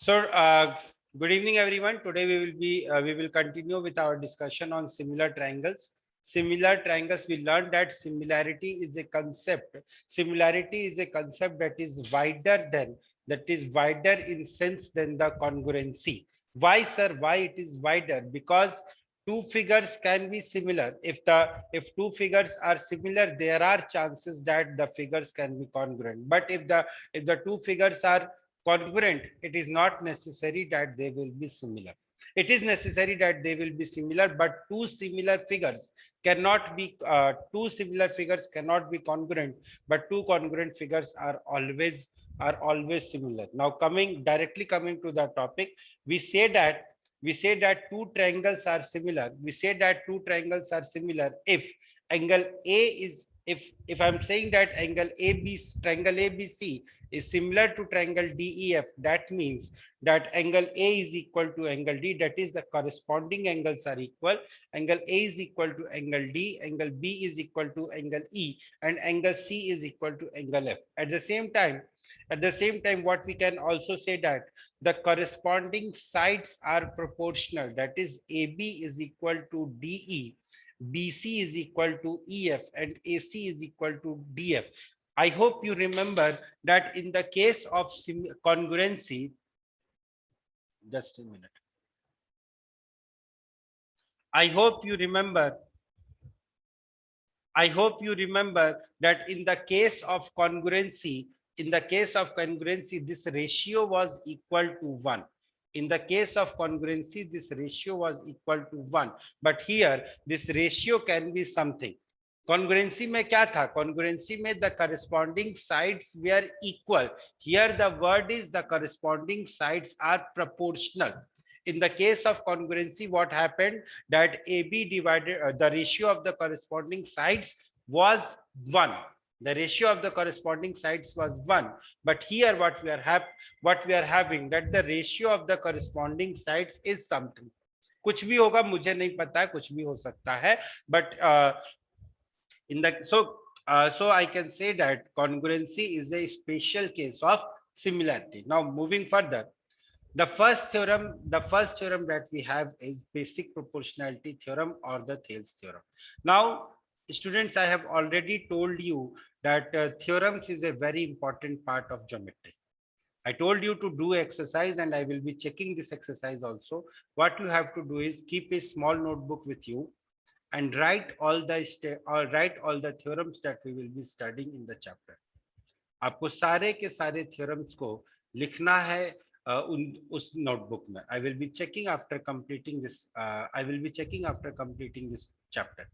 So, good evening, everyone. Today we will continue with our discussion on similar triangles. Similar triangles. We learned that similarity is a concept. Similarity is a concept that is wider in sense than the congruency. Why, sir? Why it is wider? Because two figures can be similar. If two figures are similar, there are chances that the figures can be congruent. But if the two figures are congruent, it is not necessary that they will be similar. It is necessary that they will be similar, but two similar figures cannot be congruent, but two congruent figures are always similar. Now, coming to the topic, we say that two triangles are similar. We say that two triangles are similar if angle A is if I'm saying that triangle ABC is similar to triangle DEF, that means that angle A is equal to angle D, that is the corresponding angles are equal. Angle A is equal to angle D, angle B is equal to angle E, and angle C is equal to angle F. At the same time, what we can also say that the corresponding sides are proportional, that is AB is equal to DE, BC is equal to EF, and AC is equal to DF. I hope you remember that in the case of congruency, just a minute. I hope you remember. I hope you remember that in the case of congruency, this ratio was equal to 1. In the case of congruency, this ratio was equal to 1. But here, this ratio can be something. Congruency में क्या था? Congruency में the corresponding sides were equal. Here the word is the corresponding sides are proportional. In the case of congruency, what happened that AB divided the ratio of the corresponding sides was 1. The ratio of the corresponding sides was 1. But here what we are having that the ratio of the corresponding sides is something. कुछ भी होगा, मुझे नहीं पता है, कुछ भी हो सकता है, but in the so I can say that congruency is a special case of similarity. Now, moving further, the first theorem that we have is basic proportionality theorem or the Thales theorem. Now, students, I have already told you that theorems is a very important part of geometry. I told you to do exercise, and I will be checking this exercise also. What you have to do is keep a small notebook with you and write all the theorems that we will be studying in the chapter. आपको सारे के सारे theorems को लिखना है उस notebook में. I will be checking after completing this chapter.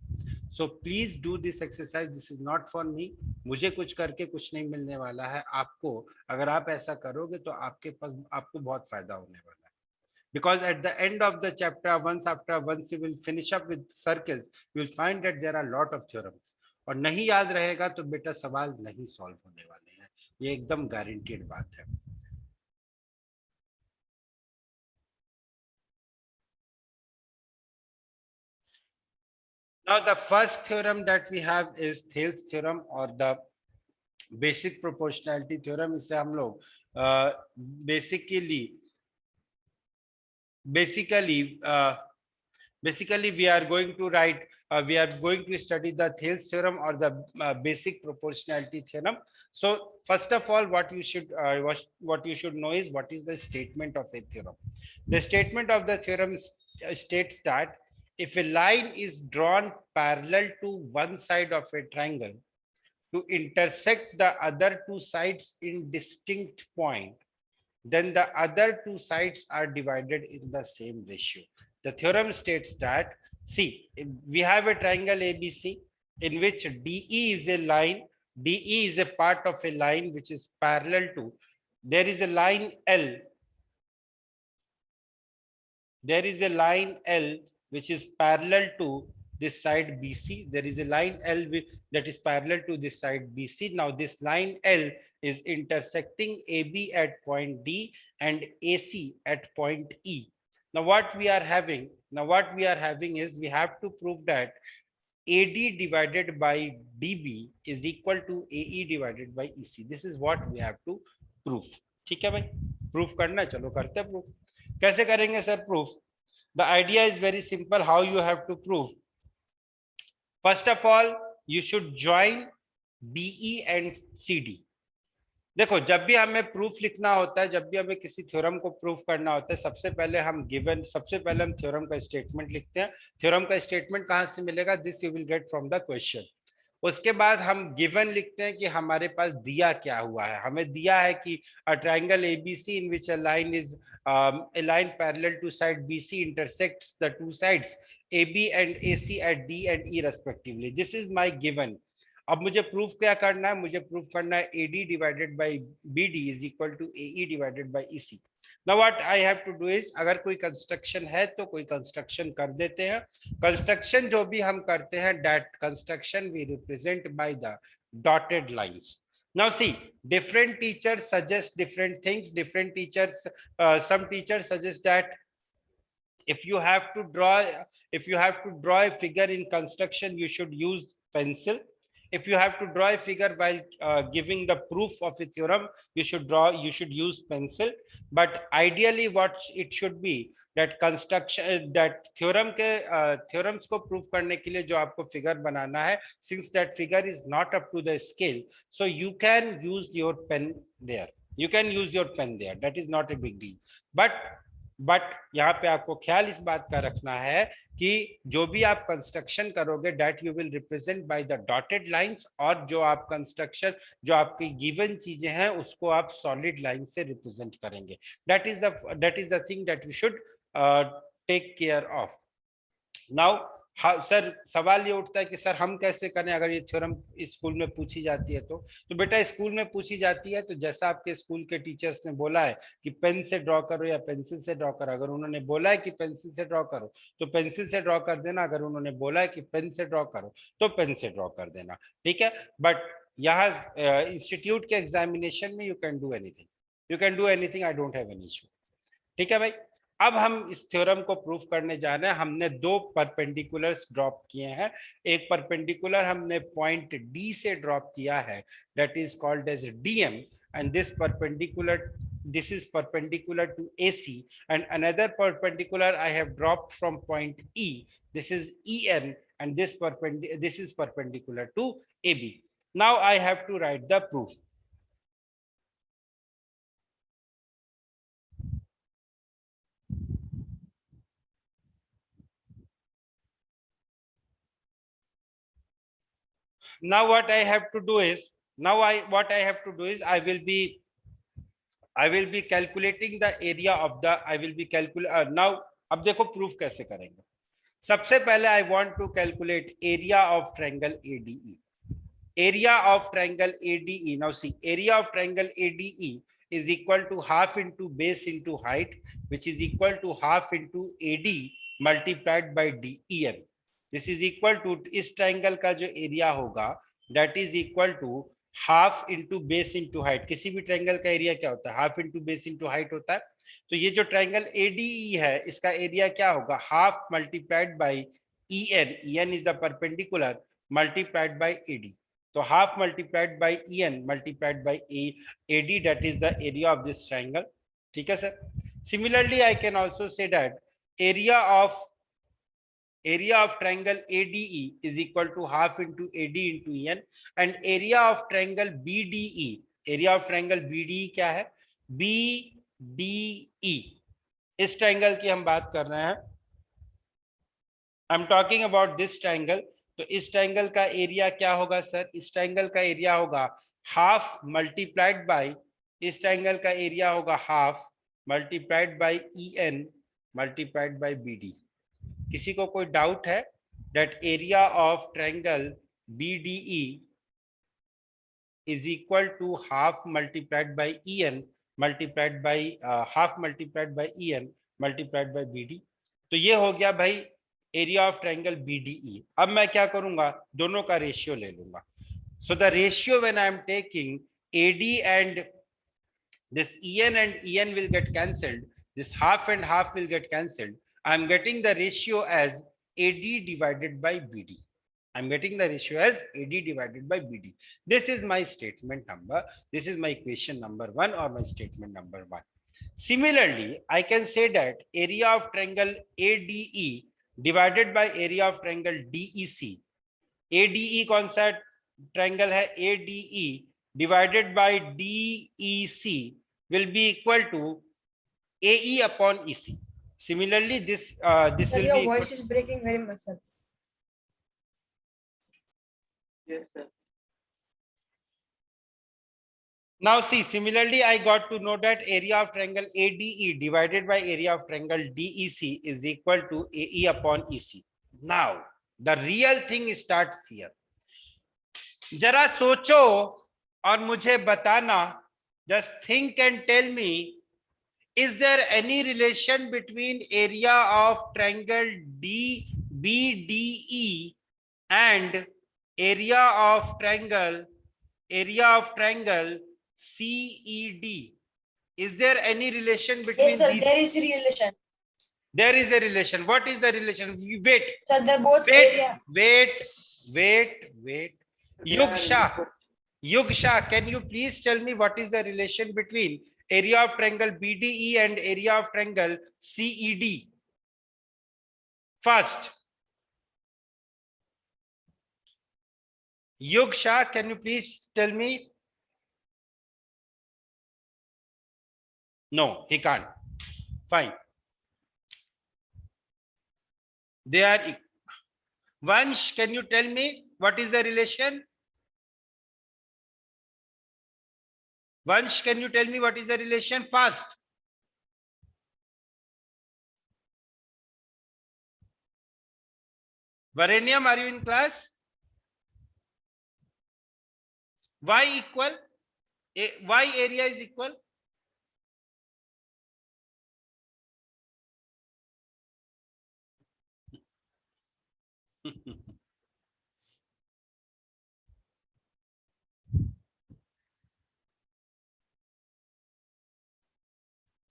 So please do this exercise. This is not for me. मुझे कुछ करके कुछ नहीं मिलने वाला है. आपको अगर आप ऐसा करोगे तो आपको बहुत फायदा होने वाला है. Because at the end of the chapter, once you will finish up with circles, you will find that there are a lot of theorems. और नहीं याद रहेगा तो बेटा सवाल नहीं सॉल्व होने वाले हैं. ये एकदम गारंटीड बात है. Now, the first theorem that we have is Thales theorem or the basic proportionality theorem. इसे हम लोग basically we are going to study the Thales theorem or the basic proportionality theorem. So first of all, what you should know is what is the statement of a theorem. The statement of the theorem states that if a line is drawn parallel to one side of a triangle to intersect the other two sides in distinct point, then the other two sides are divided in the same ratio. The theorem states that, see, we have a triangle ABC in which DE is a line, DE is a part of a line which is parallel to, there is a line L, which is parallel to this side BC. There is a line L that is parallel to this side BC. Now this line L is intersecting AB at point D and AC at point E. Now what we are having is we have to prove that AD divided by DB is equal to AE divided by EC. This is what we have to prove. ठीक है भाई? Proof करना है, चलो करते हैं proof. कैसे करेंगे sir proof? The idea is very simple, how you have to prove. First of all you should join BE and CD. देखो, जब भी हमें प्रूफ लिखना होता है, जब भी हमें किसी थ्योरम को प्रूफ करना होता है, सबसे पहले हम थ्योरम का स्टेटमेंट लिखते हैं। थ्योरम का स्टेटमेंट कहाँ से मिलेगा? This you will get from the question. उसके बाद हम गिवन लिखते हैं कि हमारे पास दिया क्या हुआ है। हमें दिया है कि a triangle ABC in which a line is a line parallel to side BC intersects the two sides AB and AC at D and E respectively. This is my given. अब मुझे प्रूफ क्या करना है? मुझे proof करना है AD divided by BD is equal to AE divided by EC। Now what I have to do is, अगर कोई कंस्ट्रक्शन है तो कोई कंस्ट्रक्शन कर देते हैं। कंस्ट्रक्शन जो भी हम करते हैं, that construction we represent by the dotted lines. Now see, different teachers suggest different things. Different teachers, some teachers suggest that if you have to draw a figure in construction, you should use pencil. If you have to draw a figure while giving the proof of a theorem, you should use pencil. But ideally what it should be, that construction, that theorems को prove करने के लिए जो आपको figure बनाना है, since that figure is not up to the scale, so you can use your pen there. That is not a big deal. But यहाँ पे आपको ख्याल इस बात का रखना है कि जो भी आप कंस्ट्रक्शन करोगे, that you will represent by the dotted lines, और जो आप कंस्ट्रक्शन, जो आपकी गिवन चीजें हैं, उसको आप सॉलिड लाइन से रिप्रेजेंट करेंगे। That is the thing that you should take care of. Now हाँ सर, सवाल ये उठता है कि सर हम कैसे करें अगर ये थ्योरम स्कूल में पूछी जाती है तो बेटा स्कूल में पूछी जाती है तो जैसा आपके स्कूल के टीचर्स ने बोला है कि पेन से ड्रॉ करो या पेंसिल से ड्रॉ करो, अगर उन्होंने बोला है कि पेंसिल से ड्रॉ करो तो पेंसिल से ड्रॉ कर देना, अगर उन्होंने बोला है कि पेन से ड्रॉ करो तो पेन से ड्रॉ कर देना, ठीक है। बट यहाँ इंस्टीट्यूट के एग्जामिनेशन में you can do anything, I don't have any issue, ठीक है भाई। अब हम इस थ्योरम को प्रूफ करने जा रहे हैं। हमने दो परपेंडिकुलर्स ड्रॉप किए हैं। एक परपेंडिकुलर हमने पॉइंट डी से ड्रॉप किया है, that is called as DM, and this is perpendicular to AC, and another perpendicular I have dropped from point E, this is EN, and this is perpendicular to AB. Now I have to write the proof. Now what I have to do is, I will be calculating the area of the, now अब देखो proof कैसे करेंगे। सबसे पहले I want to calculate area of triangle ADE. Area of triangle ADE. Now see, area of triangle ADE is equal to half into base into height, which is equal to half into AD multiplied by DEN. This is equal to, इस triangle का जो area होगा that is equal to half into base into height. किसी भी triangle का area क्या होता है? Half into base into height होता है। तो ये जो ट्राइंगल एडीई है, इसका एरिया क्या होगा? Half multiplied by EN, EN is the perpendicular, multiplied by AD. So half multiplied by EN multiplied by AD, that is the area of this triangle. ठीक है sir. Similarly, I can also say that area of triangle ADE is equal to half into AD into EN, and area of triangle BDE, क्या है? BDE, इस triangle की हम बात कर रहे हैं। I am talking about this triangle. तो इस ट्राइंगल का एरिया क्या होगा सर? इस ट्राइंगल का एरिया होगा हाफ मल्टीप्लाइड बाय, इस ट्राइंगल का एरिया होगा half multiplied by EN multiplied by BD। किसी को कोई डाउट है? That area of triangle BDE is equal to half multiplied by EN multiplied by half multiplied by EN multiplied by BD। तो ये हो गया भाई एरिया ऑफ ट्राइंगल BDE। अब मैं क्या करूंगा? दोनों का रेशियो ले लूंगा। So the ratio when I am taking AD and this EN and EN will get cancelled, this half and half will get cancelled. I am getting the ratio as AD divided by BD. I'm getting the ratio as AD divided by BD. This is my statement number. This is my equation number 1 or my statement number 1. Similarly, I can say that area of triangle ADE divided by area of triangle DEC. ADE कौन सा triangle है? ADE divided by DEC will be equal to AE upon EC. Similarly, this Sir, will your be voice is breaking very much, sir. Yes, sir. Now see, similarly, I got to know that area of triangle ADE divided by area of triangle DEC is equal to AE upon EC. Now, the real thing starts here. जरा सोचो और मुझे बताना, just think and tell me, is there any relation between area of triangle DBDE and area of triangle CED? Is there any relation between Yes, sir, these? there is a relation. There is a relation. What is the relation? Wait. Sir, they're both Wait. area. Wait. Yugsha, can you please tell me what is the relation between area of triangle BDE and area of triangle CED? First, Yugsha, can you please tell me? No, he can't. Fine. They are. Vansh, can you tell me what is the relation? Vansh, can you tell me what is the relation? Fast. Varanium, are you in class? Y equal? Y area is equal?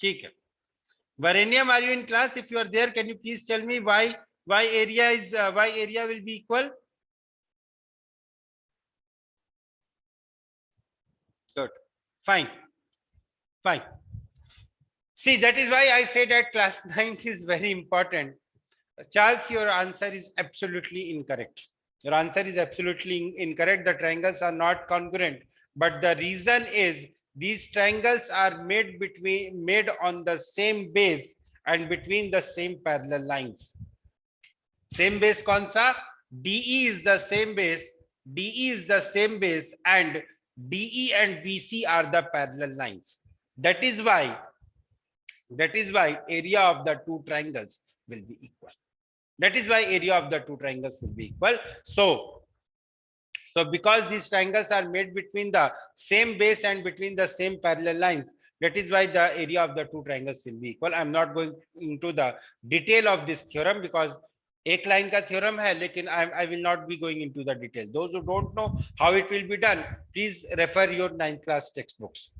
ठीक है. Varanium, are you in class? If you are there, can you please tell me why area will be equal? Good. Fine. See, that is why I say that class 9th is very important. Charles, your answer is absolutely incorrect. Your answer is absolutely incorrect. The triangles are not congruent, but the reason is these triangles are made on the same base and between the same parallel lines. Same base कौन सा? DE is the same base. DE is the same base, and DE and BC are the parallel lines. That is why area of the two triangles will be equal. That is why area of the two triangles will be equal. So because these triangles are made between the same base and between the same parallel lines, that is why the area of the two triangles will be equal. I am not going into the detail of this theorem because एक line का theorem है, लेकिन I will not be going into the details. Those who don't know how it will be done, please refer your 9th class textbooks.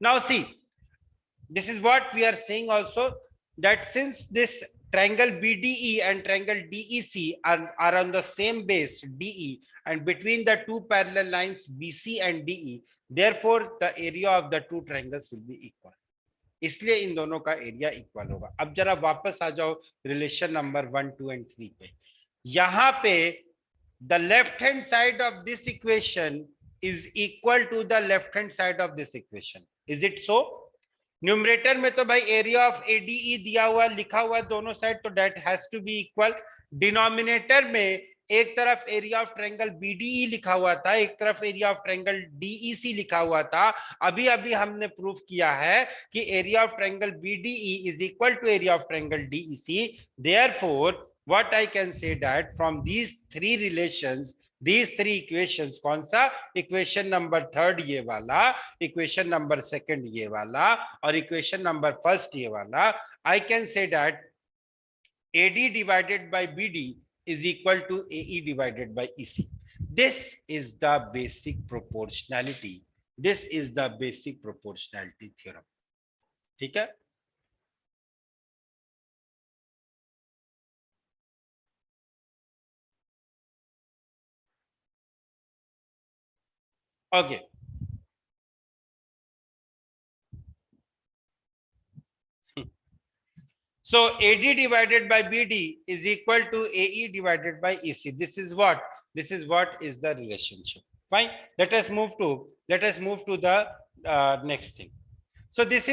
Now see, this is what we are saying also, that since this triangle BDE and triangle DEC are on the same base DE and between the two parallel lines BC and DE, therefore the area of the two triangles will be equal. इसलिए इन दोनों का area equal होगा. अब जरा वापस आ जाओ relation number 1, 2 and 3 पे. यहाँ पे the left hand side of this equation is equal to the left hand side of this equation. Is it so? Numerator में तो भाई एरिया ऑफ एडीई दिया हुआ लिखा हुआ दोनों साइड, तो that has to be equal. Denominator में एक तरफ एरिया ऑफ ट्रायंगल बीडीई लिखा हुआ था, एक तरफ एरिया ऑफ ट्रायंगल डीईसी लिखा हुआ था. अभी अभी हमने प्रूफ किया है कि area of triangle BDE is equal to area of triangle DEC. Therefore what I can say that from these three relations, these three equations, कौन सा? इक्वेशन नंबर 3 ये वाला, इक्वेशन नंबर 2 ये वाला, और इक्वेशन नंबर 1 ये वाला, I can say that AD divided by BD is equal to AE divided by EC. This is the basic proportionality. This is the basic proportionality theorem. ठीक है? Okay. So AD divided by BD is equal to AE divided by EC. This is what is the relationship. Fine. Let us move to the next thing. So this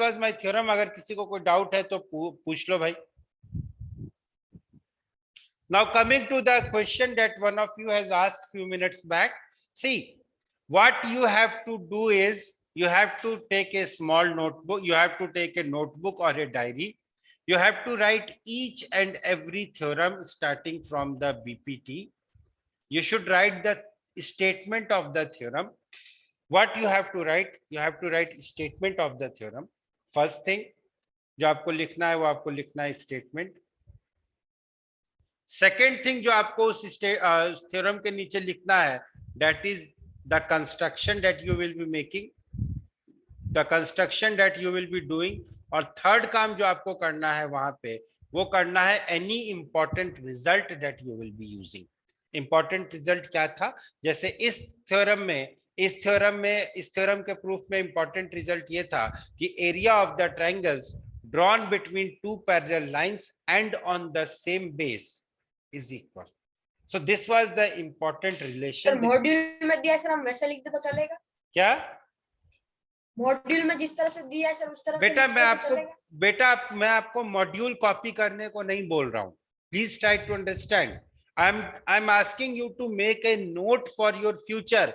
was my theorem. अगर किसी को कोई doubt है तो पूछ लो भाई. Now coming to the question that one of you has asked few minutes back. See, what you have to do is you have to take a small notebook. You have to take a notebook or a diary. You have to write each and every theorem starting from the BPT. You should write the statement of the theorem. What you have to write? You have to write statement of the theorem. First thing, जो आपको लिखना है वो आपको लिखना है statement. Second thing जो आपको उस theorem के नीचे लिखना है, that is the construction that you will be making, the construction that you will be doing. और थर्ड काम जो आपको करना है वहां पे वो करना है any important result that you will be using. Important result क्या था? जैसे इस थ्योरम के प्रूफ में इंपॉर्टेंट रिजल्ट ये था कि area of the triangles drawn between two parallel lines and on the same base is equal. So this was the important relation. Module में दिया सर, हम वैसे लिख दे तो चलेगा? क्या मॉड्यूल में जिस तरह से दिया है सर उस तरह बेटा से मैं आपको मॉड्यूल कॉपी करने को नहीं बोल रहा हूँ. Please try to understand. I am asking you to make a note for your future.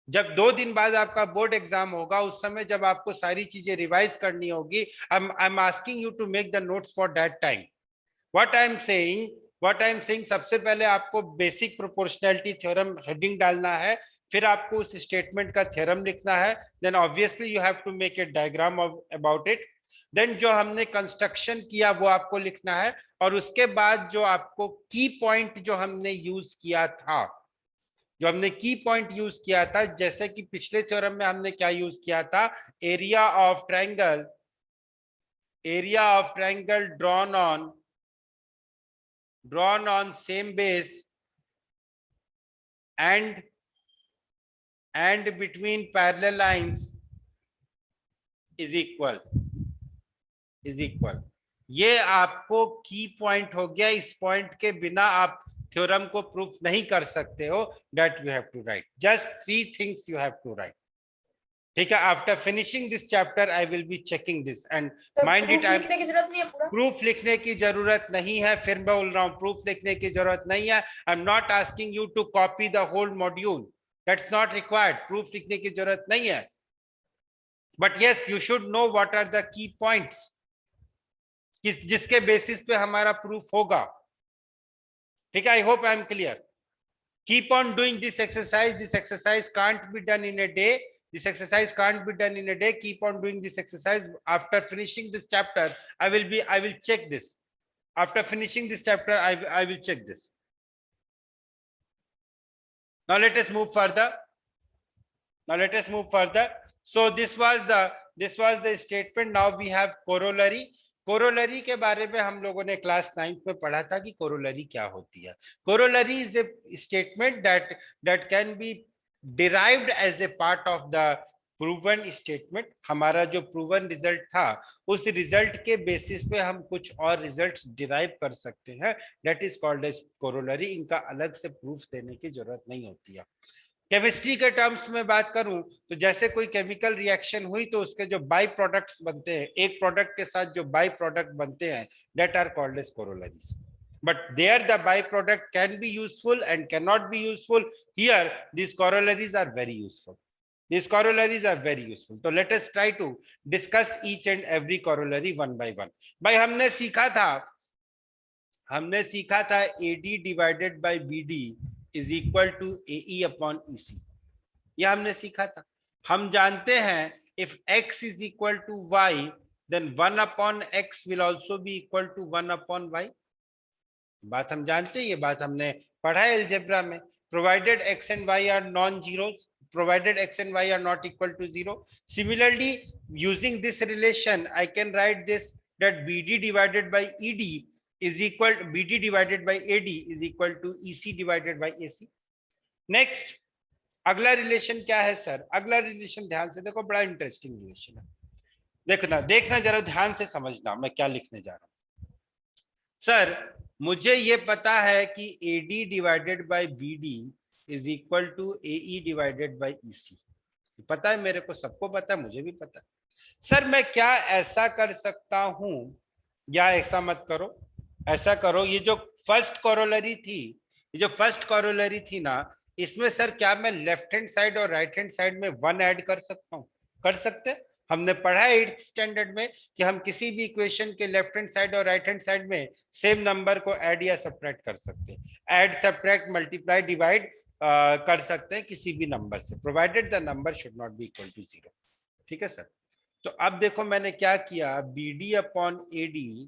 जब 2 दिन बाद आपका बोर्ड एग्जाम होगा उस समय जब आपको सारी चीजें रिवाइज करनी होगी, I am asking you to make the notes for that time. What I am saying सबसे पहले आपको बेसिक प्रोपोर्शनैलिटी थ्योरम हेडिंग डालना है, फिर आपको उस स्टेटमेंट का थ्योरम लिखना है, then obviously you have to make a diagram about it. Then जो हमने कंस्ट्रक्शन किया वो आपको लिखना है, और उसके बाद जो आपको की पॉइंट जो हमने यूज किया था, जैसे कि पिछले थ्योरम में हमने क्या यूज किया था, area of triangle drawn on same base and between parallel lines is equal. ये आपको की पॉइंट हो गया. इस पॉइंट के बिना आप थ्योरम को प्रूफ नहीं कर सकते हो. That you have to write. जस्ट 3 things you have to write. ठीक है. After finishing this chapter I will be checking this and mind it. लिखने की जरूरत नहीं है पूरा. प्रूफ लिखने की जरूरत नहीं है. फिर मैं बोल रहा हूं प्रूफ लिखने की जरूरत नहीं है. I am not asking you to copy the whole module. That's not required. Proof लिखने की जरूरत नहीं है. But yes you should know what are the key points जिसके बेसिस पे हमारा प्रूफ होगा. ठीक है. I hope I am clear. Keep on doing this exercise. This exercise can't be done in a day. This exercise can't be done in a day. Keep on doing this exercise. After finishing this chapter, I will check this. After finishing this chapter, I will check this. Now let us move further. So this was the statement. Now we have corollary. Corollary के बारे में हम लोगों ने class 9th में पढ़ा था कि कोरोलरी क्या होती है. Corollary is a statement that can be derived as a part of the proven statement. हमारा जो प्रूवन रिजल्ट था उस रिजल्ट के बेसिस पे हम कुछ और रिजल्ट्स डिराइव कर सकते हैं. That is called as corollary. इनका अलग से प्रूफ देने की जरूरत नहीं होती है. केमिस्ट्री के टर्म्स में बात करूं तो जैसे कोई केमिकल रिएक्शन हुई तो उसके जो बाई प्रोडक्ट्स बनते हैं, एक प्रोडक्ट के साथ जो बाई प्रोडक्ट बनते हैं, that are called as corollaries. But there the byproduct can be useful and cannot be useful. Here these corollaries are very useful. So let us try to discuss each and every corollary one by one. भाई हमने सीखा था AD divided by BD is equal to AE upon EC. यह हमने सीखा था. हम जानते हैं if x is equal to y, then 1 upon x will also be equal to 1 upon y. बात हम जानते हैं. ये बात हमने पढ़ा है अलजेब्रा में. Provided x and y are non-zeros, provided x and y are not equal to 0. Similarly, using this relation, I can write this that BD divided by AD is equal to EC divided by AC. Next, अगला relation क्या है sir? अगला relation ध्यान से देखो, बड़ा interesting relation है. देखना जरा ध्यान से समझना मैं क्या लिखने जा रहा हूं. सर मुझे ये पता है कि AD divided by BD is equal to AE divided by EC, पता है मेरे को, सबको पता है, मुझे भी पता है। सर मैं क्या ऐसा कर सकता हूं, या ऐसा मत करो, ऐसा करो, ये जो फर्स्ट कोरोलरी थी, ये जो फर्स्ट कोरोलरी थी ना, इसमें सर क्या मैं लेफ्ट हैंड साइड और राइट हैंड साइड में 1 ऐड कर सकता हूँ? कर सकते हैं। हमने पढ़ा है 8th स्टैंडर्ड में कि हम किसी भी इक्वेशन के लेफ्ट हैंड साइड और राइट हैंड साइड में सेम नंबर को ऐड या सब्ट्रैक्ट कर सकते हैं। ऐड, सब्ट्रैक्ट, मल्टीप्लाई, डिवाइड कर सकते हैं किसी भी नंबर से, provided the number should not be equal to 0। ठीक है सर। तो अब देखो मैंने क्या किया, BD upon AD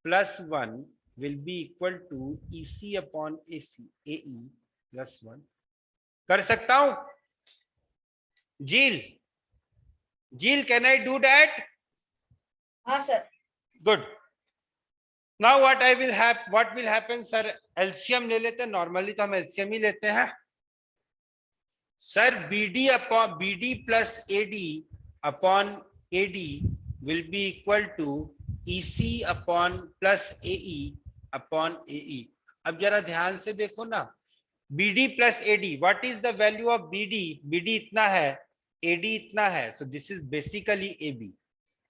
plus 1 will be equal to EC upon AE plus 1। कर सकता हूं? Zeel can I do that? हाँ sir. Good. Now what will happen sir, LCM ले लेते हैं, नॉर्मली तो हम एलसीएम ही लेते हैं। Sir BD plus AD upon AD will be equal to EC upon plus AE upon AE। अब जरा ध्यान से देखो ना, BD plus AD, what is the value of BD? BD इतना है, AD इतना है, so this is basically AB,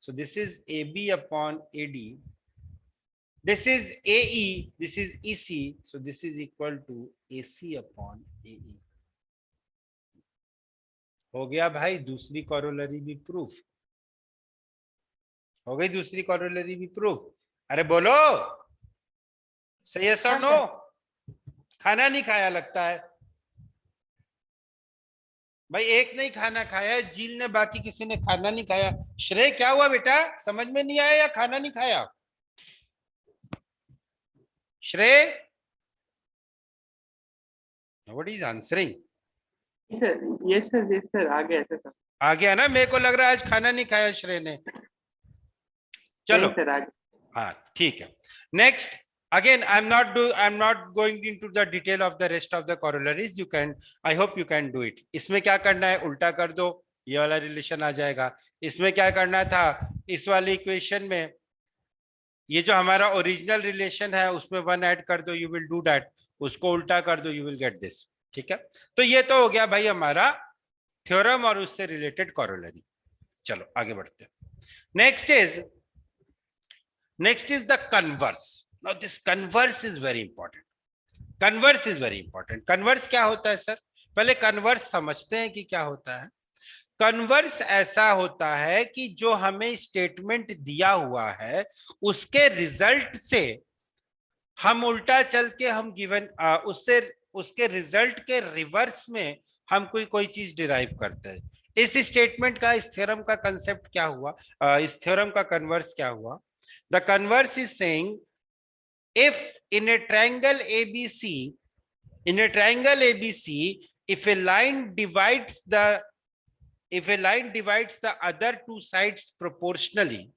so this is AB upon AD, this is AE, this is EC, so this is equal to AC upon AE। हो गया भाई दूसरी corollary भी proof हो गई, दूसरी कॉरोलरी भी प्रूफ। अरे बोलो, सही है सर? हाँ, नो, खाना नहीं खाया लगता है भाई, एक नहीं खाना खाया, जील ने, बाकी किसी ने खाना नहीं खाया। श्रेय क्या हुआ बेटा, समझ में नहीं आया या खाना नहीं खाया? Shrey, what is answering? Yes sir, आ गया सर। आ गया ना? मेरे को लग रहा है आज खाना नहीं खाया श्रेय ने। चलो सर आ गया। हाँ ठीक है। Next, again I'm not going into the detail of the rest of the corollaries, you can, I hope you can do it। इसमें क्या करना है, उल्टा कर दो, ये वाला रिलेशन आ जाएगा। इसमें क्या करना था, इस वाली इक्वेशन में ये जो हमारा ओरिजिनल रिलेशन है उसमें 1 ऐड कर दो, यू विल डू दैट, उसको उल्टा कर दो, यू विल गेट दिस। ठीक है, तो ये तो हो गया भाई हमारा थ्योरम और उससे रिलेटेड कॉरोलरी। चलो आगे बढ़ते हैं। Next is the converse. Now this converse is very important. Converse क्या होता है सर? पहले कन्वर्स समझते हैं कि क्या होता है। कन्वर्स ऐसा होता है कि जो हमें स्टेटमेंट दिया हुआ है उसके रिजल्ट से हम उल्टा चल के हम गिवन उससे उसके रिजल्ट के रिवर्स में हम कोई चीज डिराइव करते हैं। इस स्टेटमेंट का, इस थ्योरम का कंसेप्ट क्या हुआ, इस थ्योरम का कन्वर्स क्या हुआ? The converse is saying if in a triangle ABC, if a line divides the other two sides proportionally,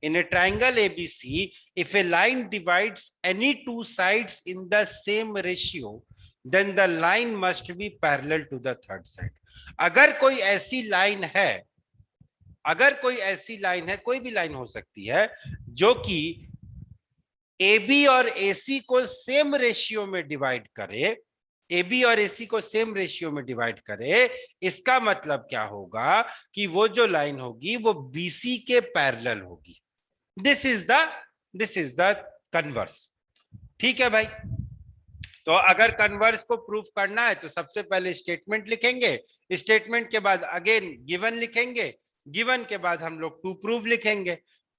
in a triangle ABC, if a line divides any two sides in the same ratio, then the line must be parallel to the third side। अगर कोई ऐसी line है, कोई भी line हो सकती है जो कि AB और AC को सेम रेशियो में डिवाइड करे, इसका मतलब क्या होगा कि वो जो लाइन होगी वो BC के पैरेलल होगी। This is the converse. ठीक है भाई, तो अगर कन्वर्स को प्रूफ करना है तो सबसे पहले स्टेटमेंट लिखेंगे, स्टेटमेंट के बाद अगेन गिवन लिखेंगे, गिवन के बाद हम लोग टू प्रूव लिखेंगे।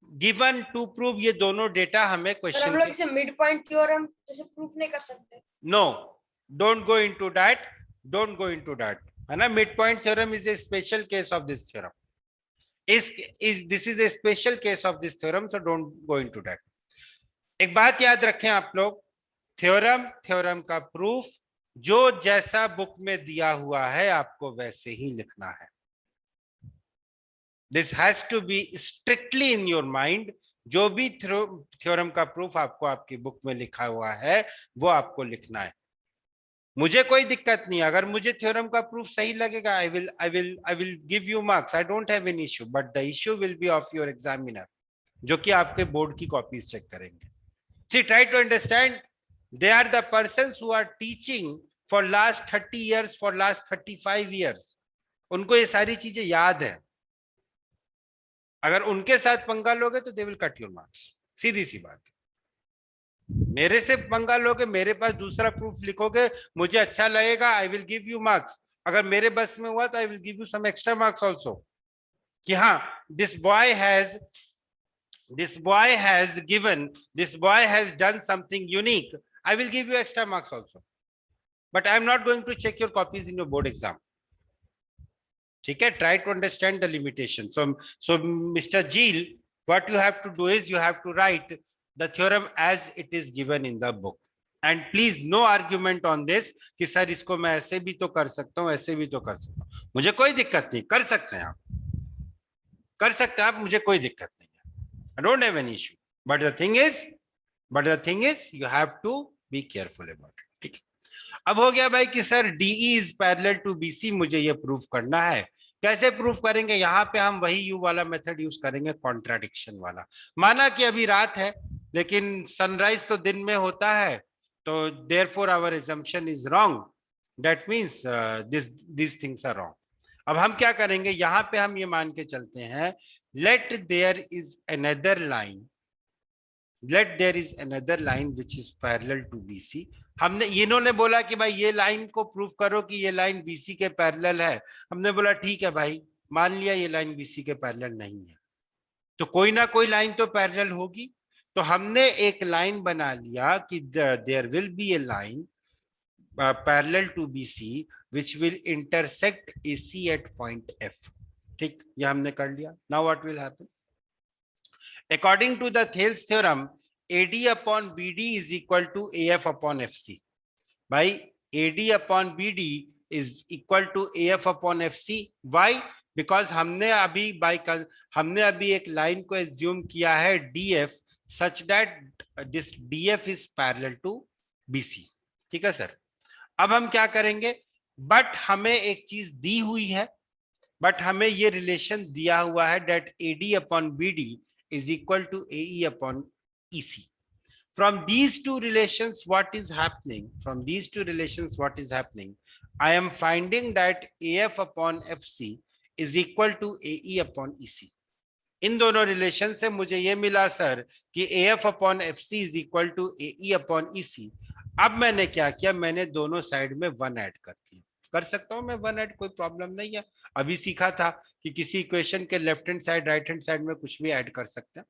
गिवन, टू प्रूव, ये दोनों डेटा हमें क्वेश्चन हम लोग इसे मिड पॉइंट थ्योरम जैसे प्रूफ नहीं कर सकते। No, don't go into that, है ना। Mid point theorem is a special case of this theorem, this is a special case of this theorem, so don't go into that. एक बात याद रखें आप लोग, थ्योरम का प्रूफ जो जैसा बुक में दिया हुआ है आपको वैसे ही लिखना है। This has to be strictly in your mind. जो भी थ्योरम का प्रूफ आपको आपकी बुक में लिखा हुआ है वो आपको लिखना है। मुझे कोई दिक्कत नहीं, अगर मुझे थ्योरम का प्रूफ सही लगेगा I will give you marks, I don't have any issue, but the issue will be of your examiner, जो कि आपके बोर्ड की कॉपीज चेक करेंगे। See, try to understand. They are the persons who are teaching for last 30 years, for last 35 years. उनको ये सारी चीजें याद है. अगर उनके साथ पंगा लोगे तो they will cut your marks. सीधी सी बात. मेरे से पंगा लोगे, मेरे पास दूसरा प्रूफ लिखोगे, मुझे अच्छा लगेगा, I will give you marks. अगर मेरे बस में हुआ तो I will give you some extra marks also. कि हाँ, this boy has done something unique. I will give you extra marks also. But I am not going to check your copies in your board exam. Okay, try to understand the limitation. So Mr. Jeel, what you have to do is you have to write the theorem as it is given in the book. And please no argument on this कि sir इसको मैं ऐसे भी तो कर सकता हूँ, ऐसे भी तो कर सकता हूँ. मुझे कोई दिक्कत नहीं, कर सकते हैं आप, कर सकते हैं आप, मुझे कोई दिक्कत नहीं है. I don't have any issue. But the thing is you have to be careful about it. ठीक है. अब हो गया भाई कि sir DE is parallel to BC, मुझे ये प्रूफ करना है. कैसे प्रूफ करेंगे? यहाँ पे हम वही यू वाला मेथड यूज करेंगे, कॉन्ट्राडिक्शन वाला. माना कि अभी रात है लेकिन सनराइज तो दिन में होता है, तो therefore our assumption is wrong. That means these things are wrong. अब हम क्या करेंगे? यहाँ पे हम ये मान के चलते हैं, let there is another line which is parallel to BC. हमने, इन्होंने बोला कि भाई ये लाइन को प्रूव करो कि ये लाइन BC के पैरेलल है. हमने बोला ठीक है भाई, मान लिया ये लाइन BC के पैरेलल नहीं है, तो कोई ना कोई लाइन तो पैरेलल होगी. तो हमने एक लाइन बना लिया कि there will be a line parallel to BC which will intersect AC at point F. ठीक, ये हमने कर लिया. Now what will happen? According to the Thales theorem, AD upon BD is equal to AF upon FC. By AD upon BD is equal to AF upon FC. Why? Because हमने अभी एक line को assume किया है DF such that this DF is parallel to BC. ठीक है sir. अब हम क्या करेंगे? बट हमें एक चीज दी हुई है, बट हमें ये रिलेशन दिया हुआ है that AD upon BD is equal to AE upon EC. From these two relations, what is happening? I am finding that AF upon FC is equal to AE upon EC. इन दोनों relation से मुझे ये मिला sir कि AF upon FC is equal to AE upon EC. अब मैंने क्या किया? मैंने दोनों साइड में 1 ऐड कर दिया. कर सकता हूं मैं 1 ऐड, कोई प्रॉब्लम नहीं है. अभी सीखा था कि किसी इक्वेशन के left hand side right hand side में कुछ भी ऐड कर सकते हैं.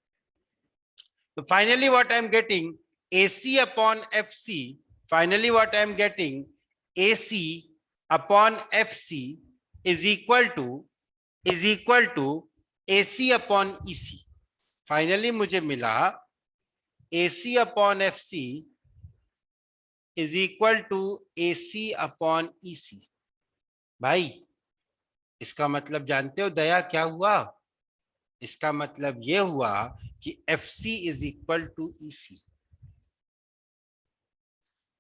तो finally what I am getting AC upon FC. Finally what I am getting AC upon FC is equal to AC upon EC. Finally मुझे मिला AC upon FC is equal to AC upon EC. भाई इसका मतलब जानते हो दया क्या हुआ? इसका मतलब ये हुआ कि FC is equal to EC.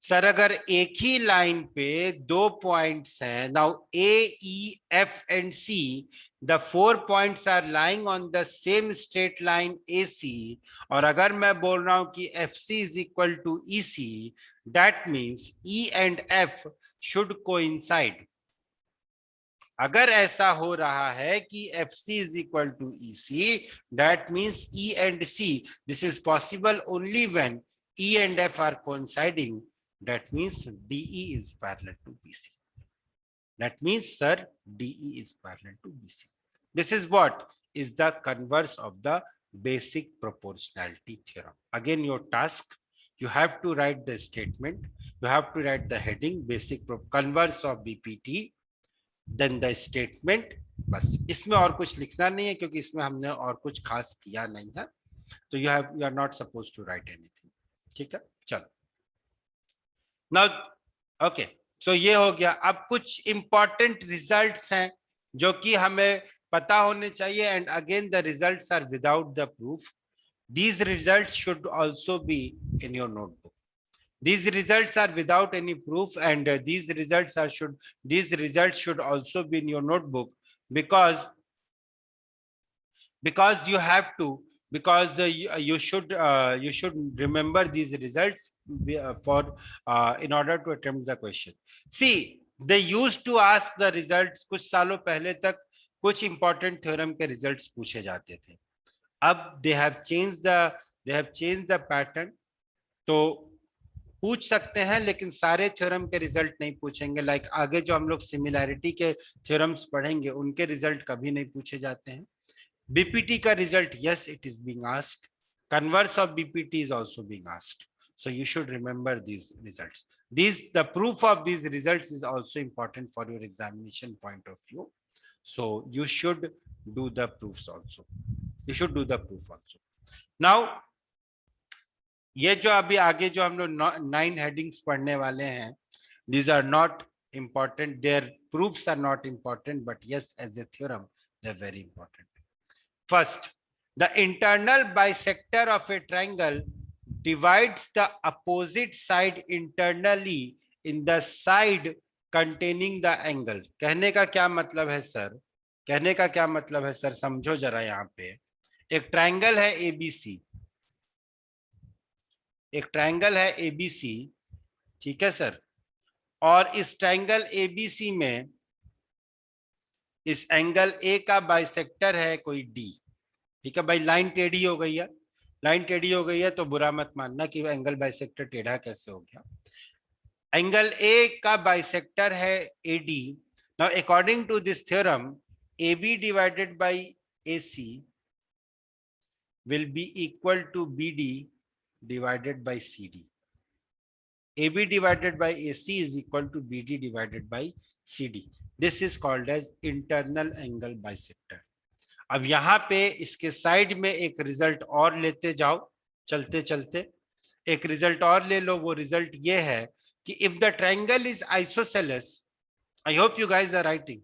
Sir अगर एक ही लाइन पे 2 पॉइंट्स हैं, now A, E, F and C, the 4 points are lying on the same straight line AC, और अगर मैं बोल रहा हूं कि FC is equal to EC, that means E and F should coincide. अगर ऐसा हो रहा है कि FC is equal to EC, that means E and C. This is possible only when E and F are coinciding. That means DE is parallel to BC. That means, sir, DE is parallel to BC. This is what is the converse of the basic proportionality theorem. Again, your task, you have to write the statement, you have to write the heading, basic converse of BPT, then the statement. बस इसमें और कुछ लिखना नहीं है क्योंकि इसमें हमने और कुछ खास किया नहीं है. तो you are not supposed to write anything. ठीक है, चलो. Now, okay, so ये हो गया. अब कुछ important results हैं जो कि हमें पता होने चाहिए, and again the results are without the proof. These results should also be in your notebook. These results are without any proof, and these results should also be in your notebook because you have to because you should remember these results for in order to attempt the question. See, they used to ask the results, कुछ सालों पहले तक कुछ important theorem के results पूछे जाते थे. अब they have changed the pattern. तो पूछ सकते हैं लेकिन सारे थ्योरम के रिजल्ट नहीं पूछेंगे. लाइक आगे जो हम लोग सिमिलैरिटी के थ्योरम्स पढ़ेंगे उनके रिजल्ट कभी नहीं पूछे जाते हैं. बीपीटी का result, yes, it is being asked. Converse of BPT is also being asked. So you should remember these results. The proof of these results is also important for your examination point of view. So you should do the proofs also. You should do the proof also. Now, ये जो अभी आगे जो हम लोग 9 headings पढ़ने वाले हैं, these are not important. Their proofs are not important, but yes, as a theorem, they're very important. First, the internal bisector of a triangle divides the opposite side internally in the side containing the angle. कहने का क्या मतलब है sir? कहने का क्या मतलब है सर? समझो जरा. यहाँ पे एक ट्रायंगल है ABC, एक ट्रायंगल है ABC, ठीक है सर. और इस ट्रायंगल ABC में इस एंगल A का बाइसेक्टर है कोई D. ठीक है भाई, लाइन टेढ़ी हो गई है. लाइन टेढ़ी हो गई है तो बुरा मत मानना कि एंगल बाइसेक्टर टेढ़ा कैसे हो गया. एंगल A का बाइसेक्टर है AD. Now according to this theorem, AB divided by AC will be equal to BD divided by CD. AB divided by AC is equal to BD divided by CD. This is called as internal angle bisector. अब यहाँ पे इसके side में एक result और लेते जाओ, चलते चलते एक रिजल्ट और ले लो. वो रिजल्ट ये है कि if the triangle is isosceles, I hope you guys are writing,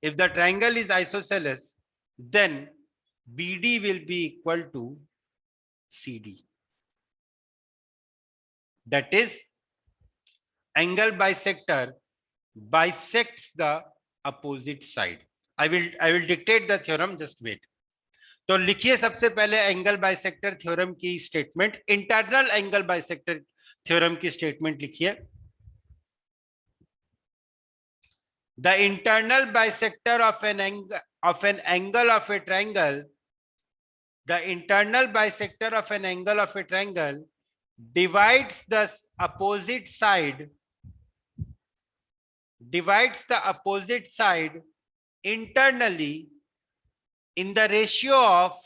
if the triangle is isosceles then BD will be equal to CD. That is, angle bisector bisects the opposite side. I will dictate the theorem, just wait. तो लिखिए सबसे पहले angle bisector theorem की statement, internal angle bisector theorem की statement लिखिए. The internal bisector of an angle of a triangle, the internal bisector of an angle of a triangle divides the opposite side internally in the ratio of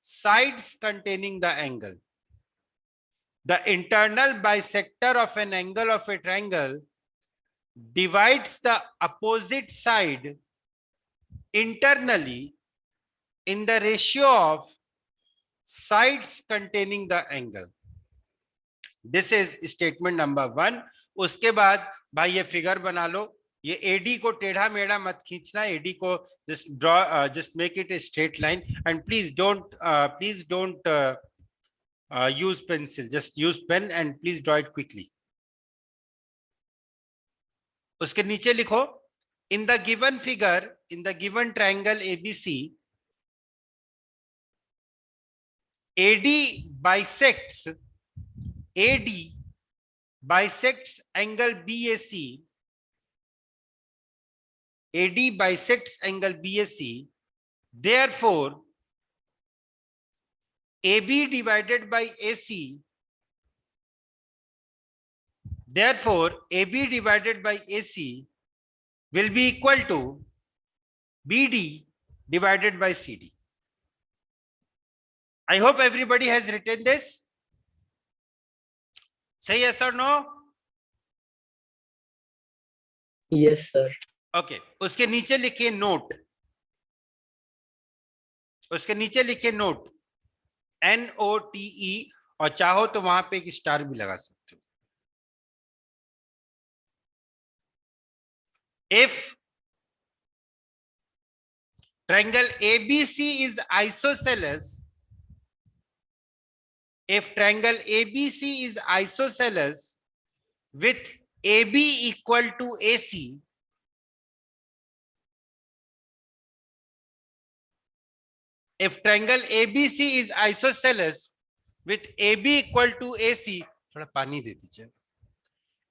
sides containing the angle. The internal bisector of an angle of a triangle divides the opposite side internally in the ratio of sides containing the angle. This is statement number 1. उसके बाद भाई ये figure बना लो. ये AD को टेढ़ा मेढ़ा मत खींचना. AD को just draw, just make it a straight line, and please don't use pencil. Just use pen and please draw it quickly. उसके नीचे लिखो, in the given figure, in the given triangle ABC, AD bisects angle BAC. AD bisects angle BAC. Therefore, AB divided by AC. Therefore, AB divided by AC will be equal to BD divided by CD. I hope everybody has written this. Say yes or no? Yes, sir. Okay. उसके नीचे लिखिए note. उसके नीचे लिखिए note, NOTE, और चाहो तो वहां पे एक स्टार भी लगा सकते हो. If triangle ABC is isosceles, if triangle ABC is isosceles with AB equal to AC, if triangle ABC is isosceles with AB equal to AC, थोड़ा पानी दे दीजिए.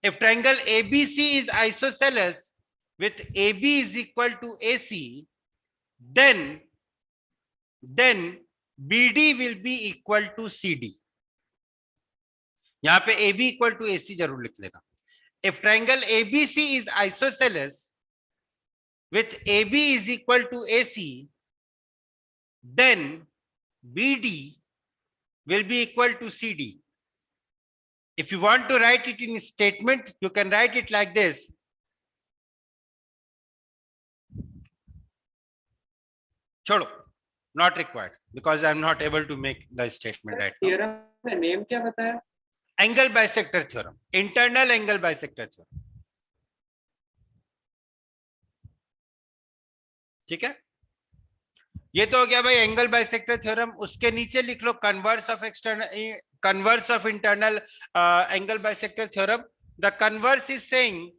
If triangle ABC is isosceles with AB is equal to AC, then BD will be equal to CD. यहां पे AB equal to AC जरूर लिख लेना. If triangle ABC is isosceles with AB is equal to AC, then BD will be equal to CD. If you want to write it in statement, you can write it like this. छोड़ो, not required because I am not able to make the statement right now. Theorem का name क्या बताया? Angle bisector theorem, internal angle bisector theorem. ठीक है, ये तो हो गया भाई एंगल बाइसेक्टर थ्योरम. उसके नीचे लिख लो converse of internal angle bisector theorem. The converse is saying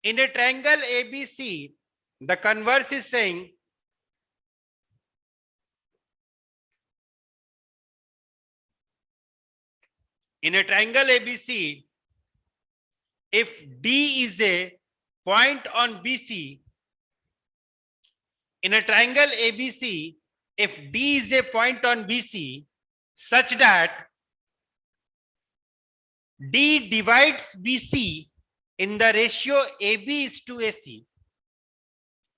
in a triangle ABC, the converse is saying in a triangle ABC, if D is a point on BC, in a triangle ABC, if D is a point on BC such that D divides BC in the ratio AB is to AC,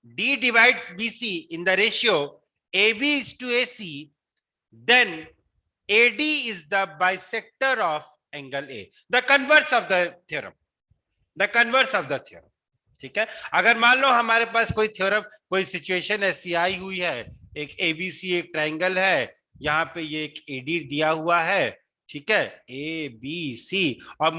D divides BC in the ratio AB is to AC, then AD is the bisector of angle A. The converse of the theorem. The converse of the theorem. ठीक है, अगर मान लो हमारे पास कोई theorem, कोई situation ऐसी आई हुई है, एक ABC एक ट्रायंगल है, यहाँ पे ये एक AD दिया हुआ है, ठीक है, ABC, और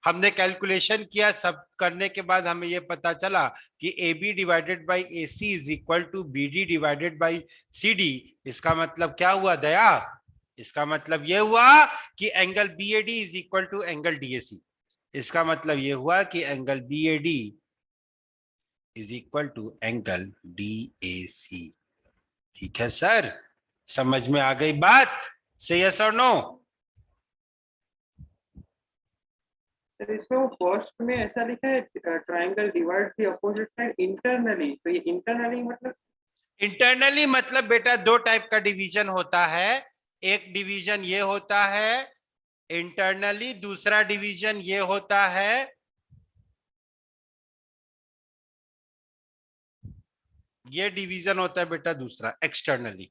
हमने कैलकुलेशन किया, सब करने के बाद हमें ये पता चला कि AB divided by AC is equal to BD divided by CD. इसका मतलब क्या हुआ दया? इसका मतलब यह हुआ कि angle BAD is equal to angle DAC. इसका मतलब यह हुआ कि angle BAD is equal to angle DAC. ठीक है सर, समझ में आ गई बात? से यस और नो? इसमें फर्स्ट में ऐसा लिखा है triangle divides the opposite side internally. तो ये इंटरनली मतलब? इंटरनली मतलब बेटा दो टाइप का डिवीजन होता है. एक डिवीजन ये होता है इंटरनली, दूसरा डिवीजन ये होता है ये डिवीजन होता है बेटा दूसरा एक्सटर्नली.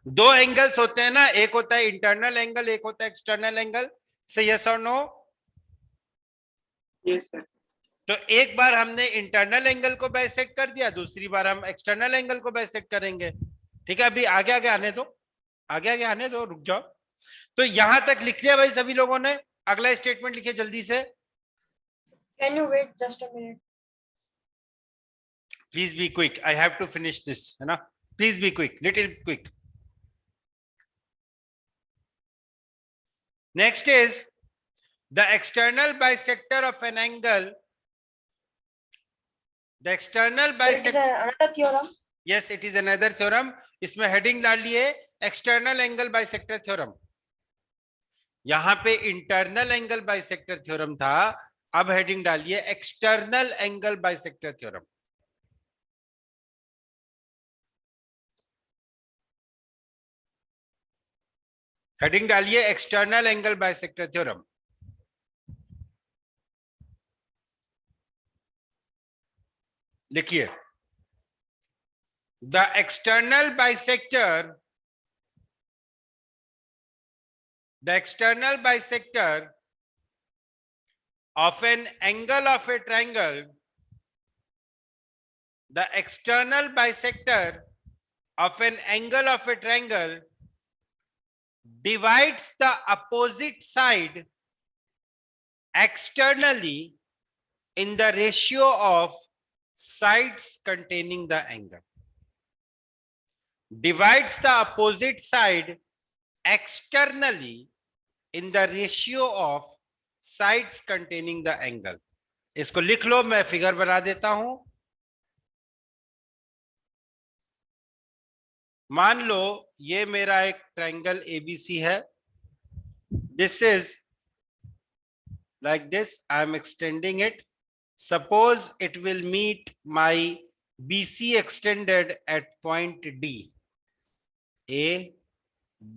दो एंगल्स होते हैं ना, एक होता है इंटरनल एंगल, एक होता है एक्सटर्नल एंगल. से यस और नो? Yes sir. तो एक बार हमने इंटरनल एंगल को बाइसेक्ट कर दिया, दूसरी बार हम एक्सटर्नल एंगल को बाइसेक्ट करेंगे. ठीक है, अभी आगे आगे आने दो, आगे आगे आने दो, रुक जाओ. तो यहां तक लिख लिया भाई सभी लोगों ने? अगला स्टेटमेंट लिखिए जल्दी से. Can you wait just a minute? Please be quick. I have to finish this, है ना? Please be quick, little quick. Next is the external bisector of an angle. The external So it is bisector. another theorem. Yes, it is another theorem. इसमें heading डाल लिए external angle bisector theorem. यहां पे internal angle bisector theorem था, अब heading डालिए external angle bisector theorem. Heading डालिए external angle bisector theorem. लिखिए the external bisector of an angle of a triangle, the external bisector of an angle of a triangle divides the opposite side externally in the ratio of sides containing the angle. Divides the opposite side externally in the ratio of sides containing the angle. इसको लिख लो, मैं figure बना देता हूं. मान लो ये मेरा एक ट्रायंगल एबीसी है, this is like this, I am extending it. Suppose it will meet my BC extended at point D. A,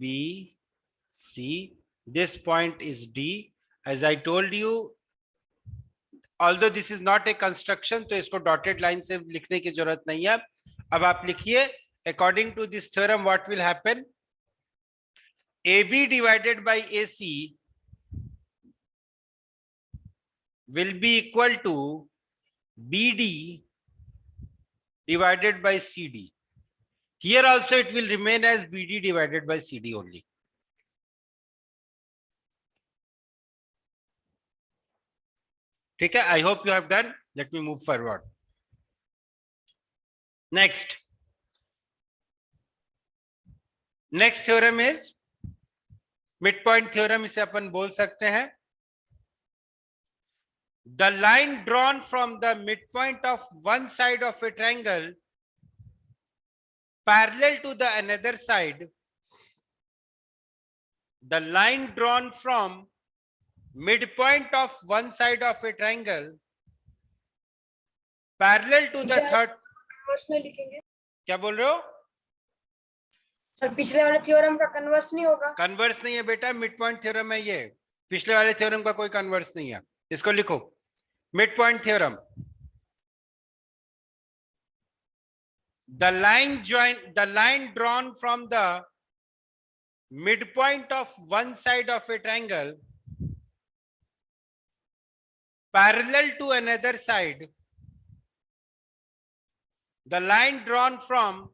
B, C. This point is D. As I told you, although this is not a construction, तो इसको dotted line से लिखने की जरूरत नहीं है. अब आप लिखिए, according to this theorem, what will happen? AB divided by AC will be equal to BD divided by CD. Here also it will remain as BD divided by CD only. ठीक है, I hope you have done. Let me move forward. Next theorem is midpoint theorem, इसे अपन बोल सकते हैं. The line drawn from the midpoint of one side of a triangle parallel to the another side, the line drawn from midpoint of one side of a triangle parallel to the third. Converse में लिखेंगे क्या बोल रहे हो? Sir पिछले वाले theorem का converse नहीं होगा. कन्वर्स नहीं है बेटा, मिड पॉइंट थ्योरम है ये. पिछले वाले थ्योरम का कोई कन्वर्स नहीं है. इसको लिखो, mid point theorem. The line drawn from the midpoint of one side of a triangle parallel to another side. The line drawn from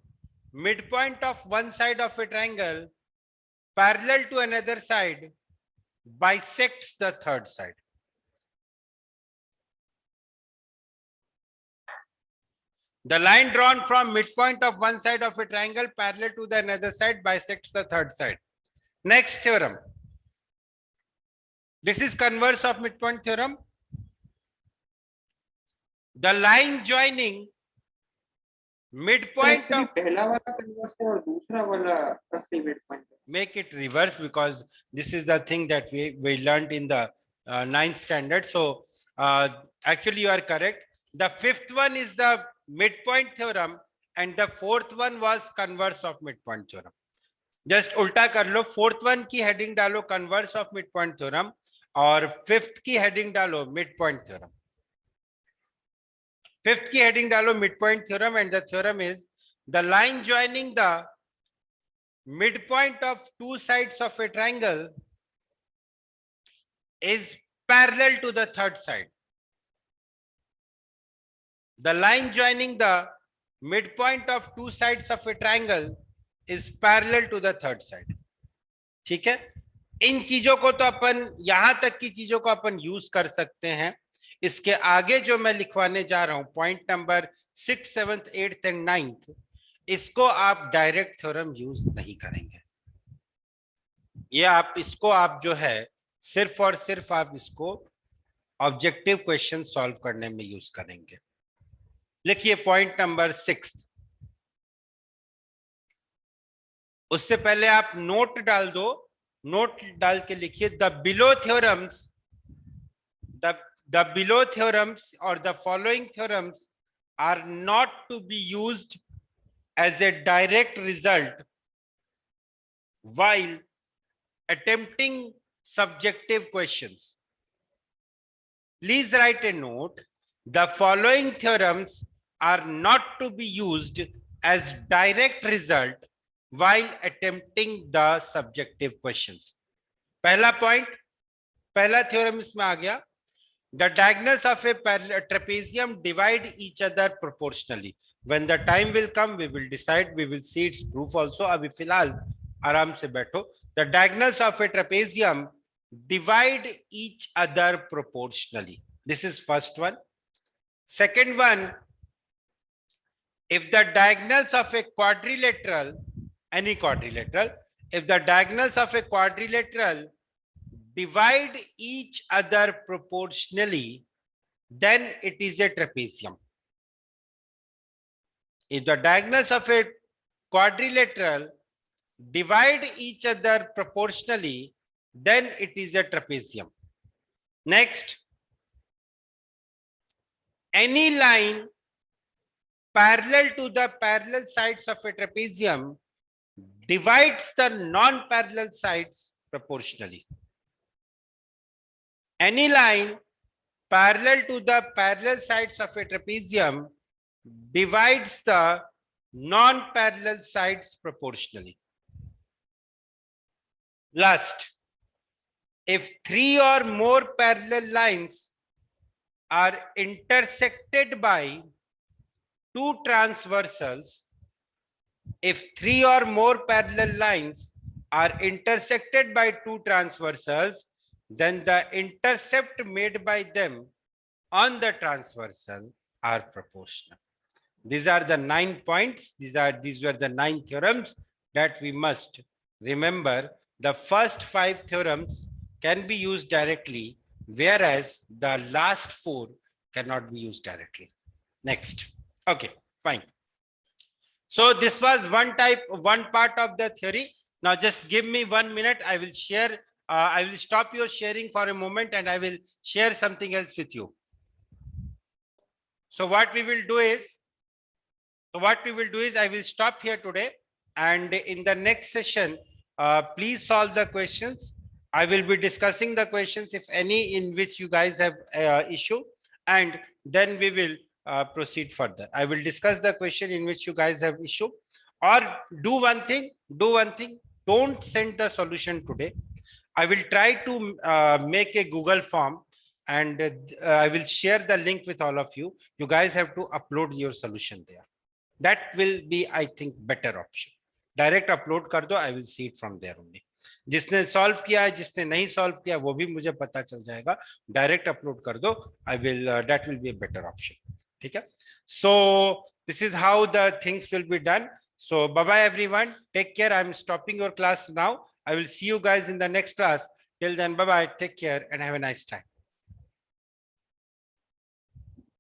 midpoint of one side of a triangle parallel to another side bisects the third side. The line drawn from midpoint of one side of a triangle parallel to the another side bisects the third side. Next theorem. This is converse of midpoint theorem. The line joining midpoint of, पहला वाला converse है और दूसरा वाला असली midpoint है. make it reverse because this is the thing that we learned in the 9th standard. So actually you are correct. The fifth one is the midpoint theorem and the fourth one was converse of midpoint theorem. Just उल्टा कर लो, fourth one की heading डालो converse of midpoint theorem और fifth की heading डालो midpoint theorem. Fifth की heading डालो midpoint theorem and the theorem is the line joining the midpoint of two sides of a triangle is parallel to the third side. The line joining the midpoint of two sides of a triangle is parallel to the third side. ठीक है, इन चीजों को तो अपन यहां तक की चीजों को अपन यूज कर सकते हैं. इसके आगे जो मैं लिखवाने जा रहा हूं पॉइंट नंबर 6, 7, 8 एंड 9, इसको आप डायरेक्ट थ्योरम यूज नहीं करेंगे. ये आप इसको आप जो है सिर्फ और सिर्फ आप इसको ऑब्जेक्टिव क्वेश्चन सॉल्व करने में यूज करेंगे. लिखिए पॉइंट नंबर 6. उससे पहले आप नोट डाल दो. नोट डाल के लिखिए द बिलो थ्योरम्स और the following theorems are not to be used as a direct result while attempting subjective questions. Please write a note. The following theorems are not to be used as direct result while attempting the subjective questions. पहला point, पहला theorem इसमें आ गया. The diagonals of a trapezium divide each other proportionally. When the time will come, we will decide, we will see its proof also. अभी फिलहाल आराम से बैठो. The diagonals of a trapezium divide each other proportionally. This is first one. Second one, if the diagonals of a quadrilateral, any quadrilateral, if the diagonals of a quadrilateral divide each other proportionally, then it is a trapezium. If the diagonals of a quadrilateral divide each other proportionally, then it is a trapezium. Next, any line parallel to the parallel sides of a trapezium divides the non-parallel sides proportionally. Any line parallel to the parallel sides of a trapezium divides the non-parallel sides proportionally. Last, if three or more parallel lines are intersected by two transversals, if three or more parallel lines are intersected by two transversals, then the intercept made by them on the transversal are proportional. These are the 9 points. These were the 9 theorems that we must remember. The first 5 theorems can be used directly, whereas the last 4 cannot be used directly. Next. Okay, fine. So this was one part of the theory. Now just give me 1 minute. I will share. I will stop your sharing for a moment and I will share something else with you. So what we will do is I will stop here today, and in the next session, please solve the questions. I will be discussing the questions, if any, in which you guys have issue, and then we will proceed further. I will discuss the question in which you guys have issue, or do one thing, don't send the solution today. I will try to make a Google form, and I will share the link with all of you. You guys have to upload your solution there. That will be, I think, better option. Direct upload कर दो, I will see it from there only. जिसने solve किया है, जिसने नहीं solve किया, वो भी मुझे पता चल जाएगा. Direct upload कर दो, I will. That will be a better option. ठीक है? So this is how the things will be done. So bye bye everyone. Take care. I am stopping your class now. I will see you guys in the next class. Till then, bye bye. Take care and have a nice time.